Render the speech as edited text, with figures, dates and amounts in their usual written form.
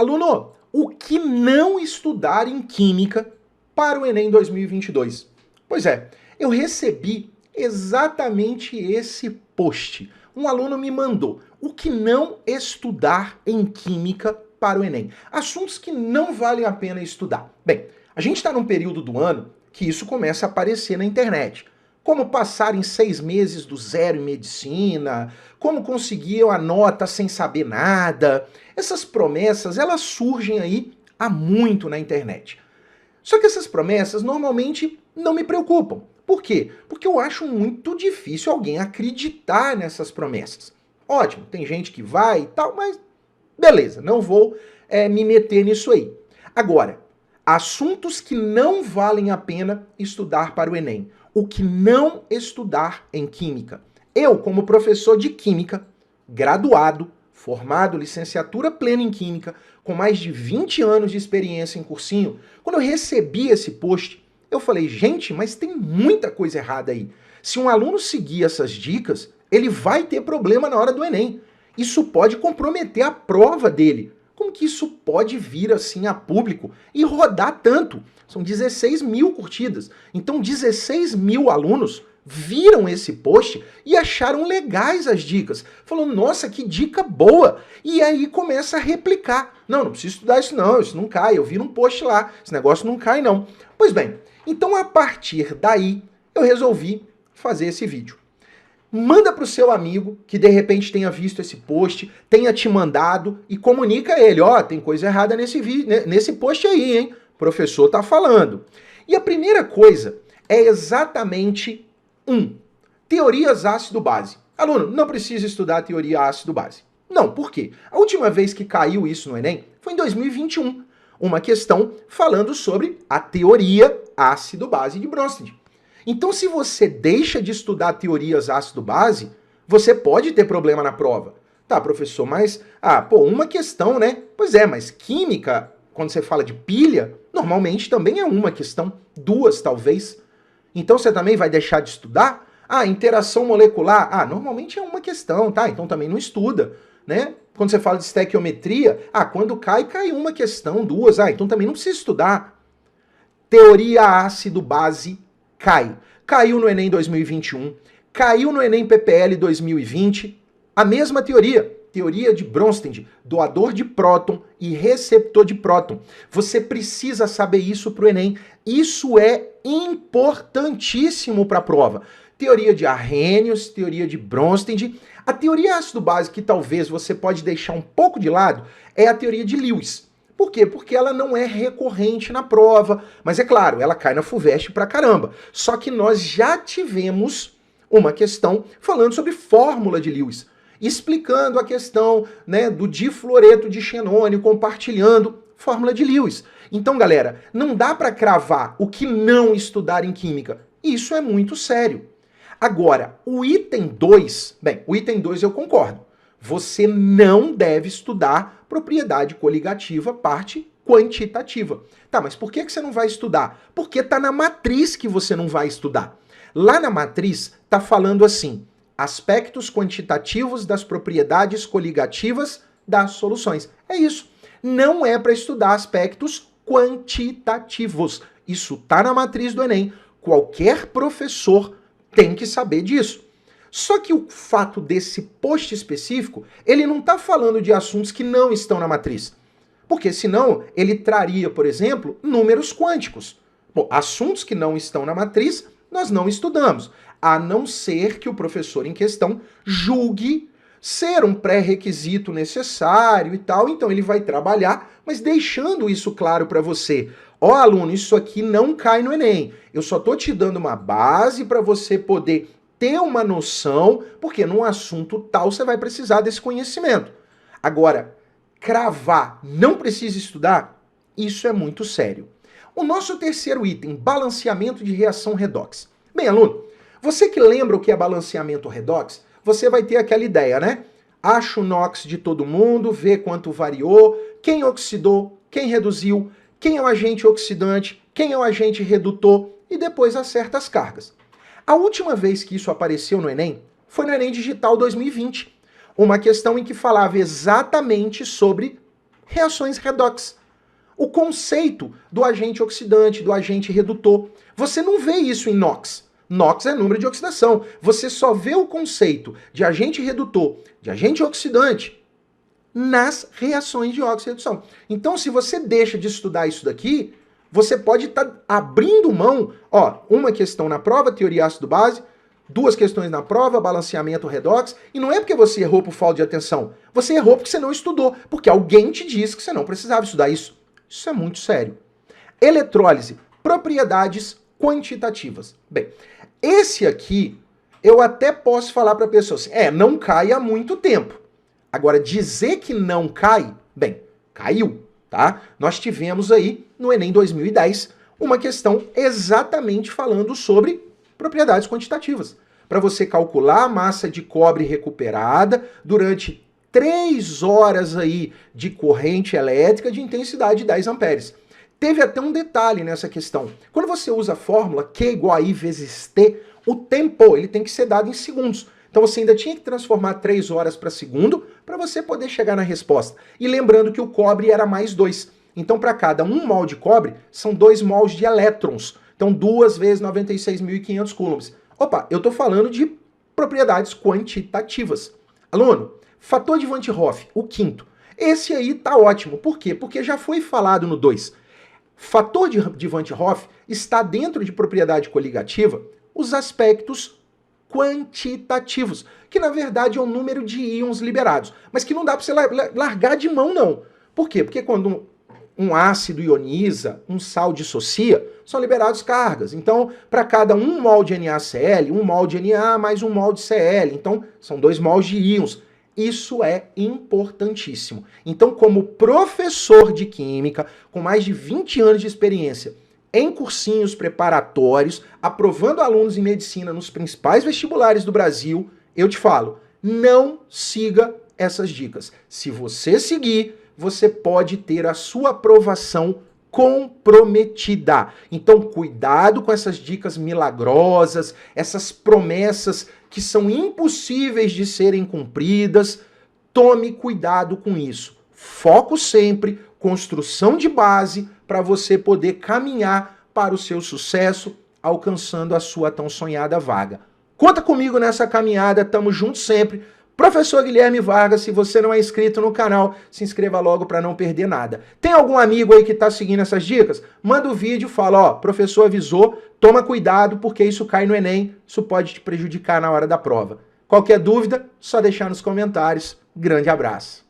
Aluno, o que não estudar em Química para o Enem 2022? Pois é, eu recebi exatamente esse post. Um aluno me mandou o que não estudar em Química para o Enem. Assuntos que não valem a pena estudar. Bem, a gente está num período do ano que isso começa a aparecer na internet. Como passar em 6 meses do zero em medicina, como conseguir a nota sem saber nada. Essas promessas, elas surgem aí há muito na internet. Só que essas promessas normalmente não me preocupam. Por quê? Porque eu acho muito difícil alguém acreditar nessas promessas. Ótimo, tem gente que vai e tal, mas beleza, não vou me meter nisso aí. Agora, assuntos que não valem a pena estudar para o Enem. O que não estudar em Química. Eu, como professor de Química, graduado, formado, licenciatura plena em Química, com mais de 20 anos de experiência em cursinho, quando eu recebi esse post, eu falei, gente, mas tem muita coisa errada aí. Se um aluno seguir essas dicas, ele vai ter problema na hora do Enem. Isso pode comprometer a prova dele. Como que isso pode vir assim a público e rodar tanto? São 16 mil curtidas. Então 16 mil alunos viram esse post e acharam legais as dicas. Falando, nossa, que dica boa! E aí começa a replicar. Não precisa estudar isso não, isso não cai. Eu vi um post lá, esse negócio não cai não. Pois bem, então a partir daí eu resolvi fazer esse vídeo. Manda para o seu amigo que de repente tenha visto esse post, tenha te mandado e comunica a ele, ó, tem coisa errada nesse post aí, hein? O professor tá falando. E a primeira coisa é exatamente teorias ácido-base. Aluno, não precisa estudar a teoria ácido-base. Não, por quê? A última vez que caiu isso no Enem foi em 2021. Uma questão falando sobre a teoria ácido-base de Bronsted. Então, se você deixa de estudar teorias ácido-base, você pode ter problema na prova. Tá, professor, mas, uma questão, né? Pois é, mas química, quando você fala de pilha, normalmente também é uma questão, 2 talvez. Então você também vai deixar de estudar? Interação molecular, normalmente é uma questão, tá? Então também não estuda, né? Quando você fala de estequiometria, quando cai uma questão, 2, então também não precisa estudar. Teoria ácido-base cai. Caiu no Enem 2021, caiu no Enem PPL 2020, a mesma teoria. Teoria de Bronsted, doador de próton e receptor de próton. Você precisa saber isso para o Enem. Isso é importantíssimo para a prova. Teoria de Arrhenius, teoria de Bronsted. A teoria ácido-base que talvez você pode deixar um pouco de lado é a teoria de Lewis. Por quê? Porque ela não é recorrente na prova, mas é claro, ela cai na FUVEST pra caramba. Só que nós já tivemos uma questão falando sobre fórmula de Lewis, explicando a questão, né, do difluoreto de xenônio, compartilhando fórmula de Lewis. Então, galera, não dá para cravar o que não estudar em Química. Isso é muito sério. Agora, o item 2, o item 2 eu concordo. Você não deve estudar propriedade coligativa, parte quantitativa. Tá, mas por que você não vai estudar? Porque tá na matriz que você não vai estudar. Lá na matriz tá falando assim, aspectos quantitativos das propriedades coligativas das soluções. É isso. Não é para estudar aspectos quantitativos. Isso tá na matriz do Enem. Qualquer professor tem que saber disso. Só que o fato desse post específico, ele não está falando de assuntos que não estão na matriz. Porque senão ele traria, por exemplo, números quânticos. Bom, assuntos que não estão na matriz, nós não estudamos. A não ser que o professor em questão julgue ser um pré-requisito necessário e tal, então ele vai trabalhar, mas deixando isso claro para você. Ó, aluno, isso aqui não cai no Enem. Eu só estou te dando uma base para você poder ter uma noção, porque num assunto tal você vai precisar desse conhecimento. Agora, cravar, não precisa estudar, isso é muito sério. O nosso terceiro item, balanceamento de reação redox. Bem, aluno, você que lembra o que é balanceamento redox, você vai ter aquela ideia, né? Acha o NOx de todo mundo, vê quanto variou, quem oxidou, quem reduziu, quem é o agente oxidante, quem é o agente redutor, e depois acerta as cargas. A última vez que isso apareceu no Enem foi no Enem Digital 2020. Uma questão em que falava exatamente sobre reações redox. O conceito do agente oxidante, do agente redutor. Você não vê isso em NOx. NOx é número de oxidação. Você só vê o conceito de agente redutor, de agente oxidante, nas reações de óxido e redução. Então, se você deixa de estudar isso daqui, você pode estar abrindo mão, uma questão na prova, teoria ácido-base, 2 questões na prova, balanceamento redox, e não é porque você errou por falta de atenção, você errou porque você não estudou, porque alguém te disse que você não precisava estudar isso. Isso é muito sério. Eletrólise, propriedades quantitativas. Bem, esse aqui, eu até posso falar para a pessoa assim, não cai há muito tempo. Agora, dizer que não cai, bem, caiu, tá? Nós tivemos aí, no Enem 2010, uma questão exatamente falando sobre propriedades quantitativas. Para você calcular a massa de cobre recuperada durante 3 horas aí de corrente elétrica de intensidade 10 amperes. Teve até um detalhe nessa questão. Quando você usa a fórmula Q igual a I vezes T, o tempo ele tem que ser dado em segundos. Então você ainda tinha que transformar 3 horas para segundo para você poder chegar na resposta. E lembrando que o cobre era mais 2. Então para cada 1 mol de cobre, são 2 mols de elétrons. Então 2 vezes 96.500 coulombs. Opa, eu estou falando de propriedades quantitativas. Aluno, fator de Van 't Hoff, o quinto. Esse aí tá ótimo. Por quê? Porque já foi falado no 2. Fator de Van 't Hoff está dentro de propriedade coligativa os aspectos quantitativos, que na verdade é o número de íons liberados, mas que não dá para você largar de mão não. Por quê? Porque quando um ácido ioniza, um sal dissocia, são liberados cargas. Então, para cada 1 mol de NaCl, 1 mol de Na mais 1 mol de Cl, então são 2 mols de íons. Isso é importantíssimo. Então, como professor de química, com mais de 20 anos de experiência, em cursinhos preparatórios, aprovando alunos em medicina nos principais vestibulares do Brasil, eu te falo, não siga essas dicas. Se você seguir, você pode ter a sua aprovação comprometida. Então, cuidado com essas dicas milagrosas, essas promessas que são impossíveis de serem cumpridas. Tome cuidado com isso. Foco sempre, construção de base, para você poder caminhar para o seu sucesso, alcançando a sua tão sonhada vaga. Conta comigo nessa caminhada, tamo junto sempre. Professor Guilherme Vargas, se você não é inscrito no canal, se inscreva logo para não perder nada. Tem algum amigo aí que está seguindo essas dicas? Manda o vídeo, fala, professor avisou, toma cuidado porque isso cai no Enem, isso pode te prejudicar na hora da prova. Qualquer dúvida, só deixar nos comentários. Grande abraço.